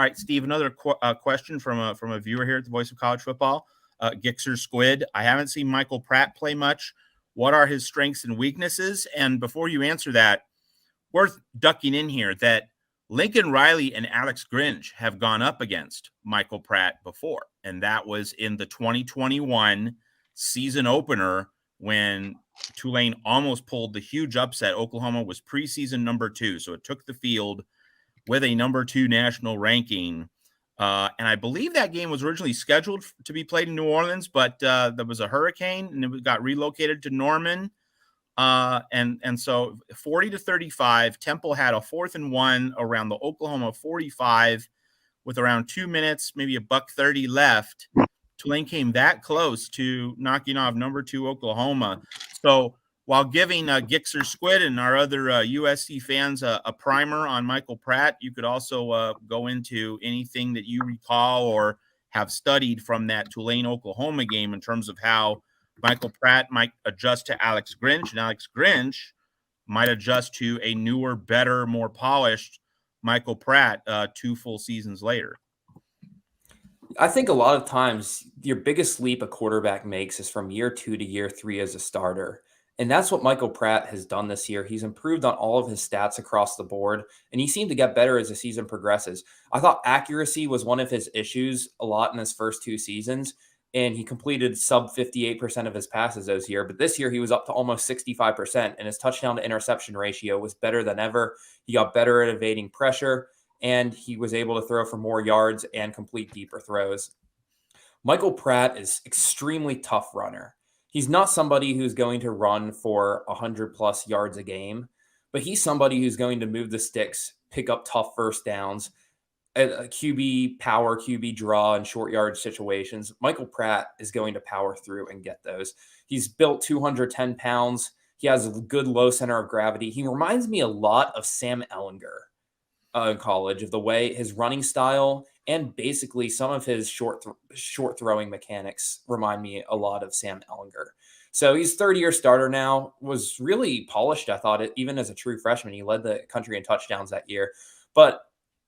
right, Steve, another question from a viewer here at the Voice of College Football. Gixxer Squid, I haven't seen Michael Pratt play much. What are his strengths and weaknesses? And before you answer that, worth ducking in here that Lincoln Riley and Alex Grinch have gone up against Michael Pratt before, and that was in the 2021 season opener when Tulane almost pulled the huge upset. Oklahoma was preseason number 2, so it took the field with a number 2 national ranking. And I believe that game was originally scheduled to be played in New Orleans, but there was a hurricane and it got relocated to Norman. And so 40-35, Temple had a 4th and 1 around the Oklahoma 45 with around 2 minutes, maybe $1:30 left. Tulane came that close to knocking off number 2 Oklahoma. So while giving Gixxer Squid and our other USC fans a primer on Michael Pratt, you could also go into anything that you recall or have studied from that Tulane-Oklahoma game in terms of how Michael Pratt might adjust to Alex Grinch, and Alex Grinch might adjust to a newer, better, more polished Michael Pratt 2 full seasons later. I think a lot of times your biggest leap a quarterback makes is from year 2 to year 3 as a starter. And that's what Michael Pratt has done this year. He's improved on all of his stats across the board, and he seemed to get better as the season progresses. I thought accuracy was one of his issues a lot in his first 2 seasons, and he completed sub 58% of his passes those year. But this year he was up to almost 65%, and his touchdown to interception ratio was better than ever. He got better at evading pressure, and he was able to throw for more yards and complete deeper throws. Michael Pratt is extremely tough runner. He's not somebody who's going to run for 100+ yards a game, but he's somebody who's going to move the sticks, pick up tough first downs, a QB power, QB draw, and short yard situations. Michael Pratt is going to power through and get those. He's built 210 pounds. He has a good low center of gravity. He reminds me a lot of Sam Ehlinger in college, of the way his running style and basically some of his short throwing mechanics remind me a lot of Sam Ehlinger. So he's 30-year starter now, was really polished, I thought, even as a true freshman. He led the country in touchdowns that year. But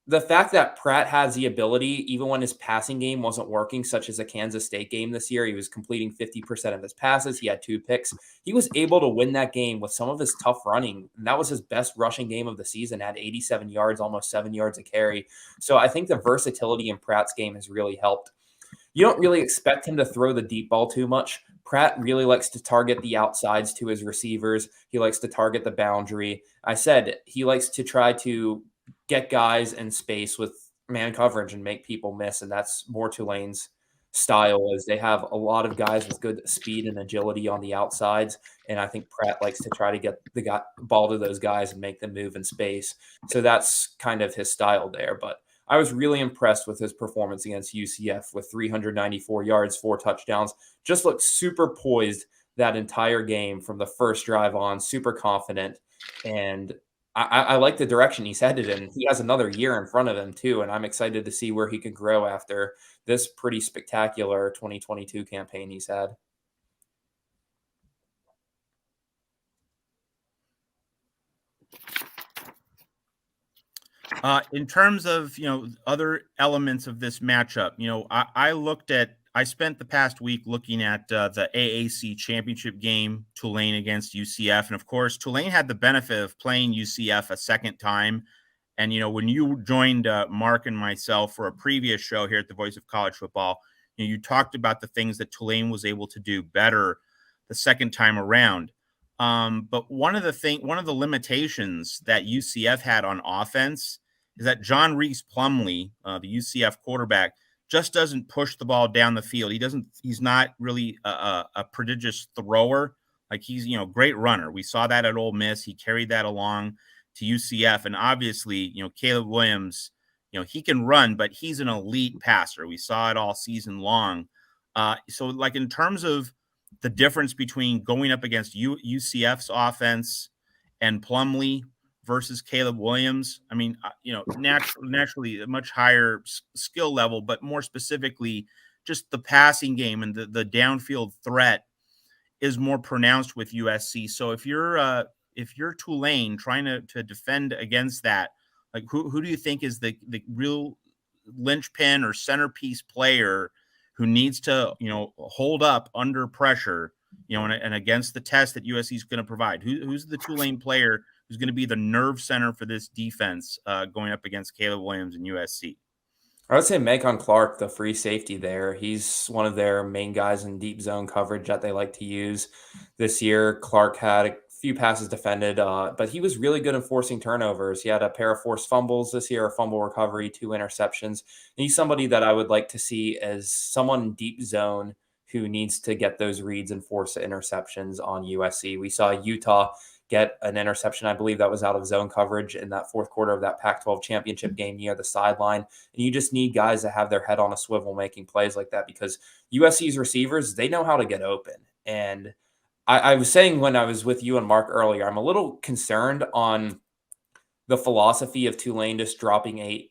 the fact that Pratt has the ability, even when his passing game wasn't working, such as a Kansas State game this year, he was completing 50% of his passes. He had 2 picks. He was able to win that game with some of his tough running. And that was his best rushing game of the season, at 87 yards, almost 7 yards a carry. So I think the versatility in Pratt's game has really helped. You don't really expect him to throw the deep ball too much. Pratt really likes to target the outsides to his receivers. He likes to target the boundary. I said he likes to try to get guys in space with man coverage and make people miss. And that's more Tulane's style, is they have a lot of guys with good speed and agility on the outsides. And I think Pratt likes to try to get the ball to those guys and make them move in space. So that's kind of his style there. But I was really impressed with his performance against UCF with 394 yards, 4 touchdowns. Just looked super poised that entire game from the first drive on, super confident. And I like the direction he's headed in. He has another year in front of him too, and I'm excited to see where he can grow after this pretty spectacular 2022 campaign he's had. In terms of, other elements of this matchup, I spent the past week looking at the AAC championship game, Tulane against UCF. And of course, Tulane had the benefit of playing UCF a second time. And, when you joined Mark and myself for a previous show here at the Voice of College Football, you talked about the things that Tulane was able to do better the second time around. But one of the limitations that UCF had on offense is that John Reese Plumlee, the UCF quarterback, just doesn't push the ball down the field. He's not really a prodigious thrower. Like, he's, great runner. We saw that at Ole Miss. He carried that along to UCF. And obviously, Caleb Williams, he can run, but he's an elite passer. We saw it all season long. So like, in terms of the difference between going up against UCF's offense and Plumlee versus Caleb Williams, I mean, naturally a much higher skill level, but more specifically, just the passing game and the downfield threat is more pronounced with USC. So if you're Tulane trying to defend against that, like, who do you think is the real linchpin or centerpiece player who needs to, hold up under pressure, and against the test that USC is going to provide? Who's the Tulane player who's going to be the nerve center for this defense going up against Caleb Williams and USC? I would say Macon Clark, the free safety there. He's one of their main guys in deep zone coverage that they like to use this year. Clark had a few passes defended, but he was really good in forcing turnovers. He had a pair of forced fumbles this year, a fumble recovery, 2 interceptions. And he's somebody that I would like to see as someone in deep zone who needs to get those reads and force interceptions on USC. We saw Utah get an interception. I believe that was out of zone coverage in that fourth quarter of that Pac-12 championship game near the sideline. And you just need guys that have their head on a swivel making plays like that, because USC's receivers, they know how to get open. And I was saying when I was with you and Mark earlier, I'm a little concerned on the philosophy of Tulane just dropping 8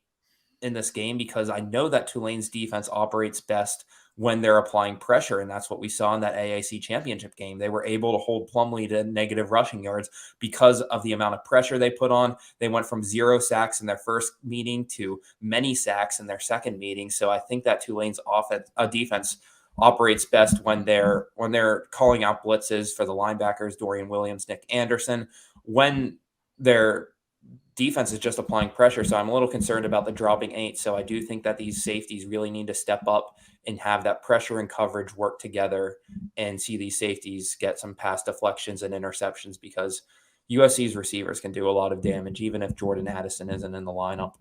in this game, because I know that Tulane's defense operates best when they're applying pressure. And that's what we saw in that AAC championship game. They were able to hold Plumlee to negative rushing yards because of the amount of pressure they put on. They went from 0 sacks in their first meeting to many sacks in their second meeting. So I think that Tulane's defense operates best when they're calling out blitzes for the linebackers, Dorian Williams, Nick Anderson, when their defense is just applying pressure. So I'm a little concerned about the dropping 8. So I do think that these safeties really need to step up and have that pressure and coverage work together and see these safeties get some pass deflections and interceptions, because USC's receivers can do a lot of damage, even if Jordan Addison isn't in the lineup.